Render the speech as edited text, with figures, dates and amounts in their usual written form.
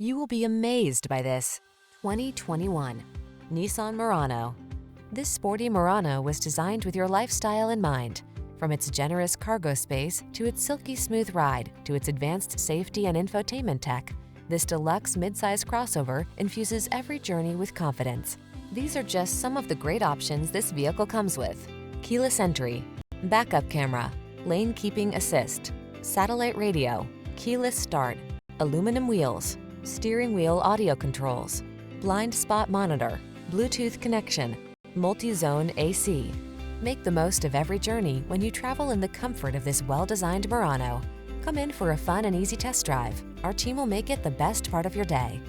You will be amazed by this 2021 Nissan Murano. This sporty Murano was designed with your lifestyle in mind. From its generous cargo space to its silky smooth ride to its advanced safety and infotainment tech, this deluxe midsize crossover infuses every journey with confidence. These are just some of the great options this vehicle comes with: keyless entry, backup camera, lane keeping assist, satellite radio, keyless start, aluminum wheels, steering wheel audio controls, blind spot monitor, Bluetooth connection, multi-zone AC. Make the most of every journey when you travel in the comfort of this well-designed Murano. Come in for a fun and easy test drive. Our team will make it the best part of your day.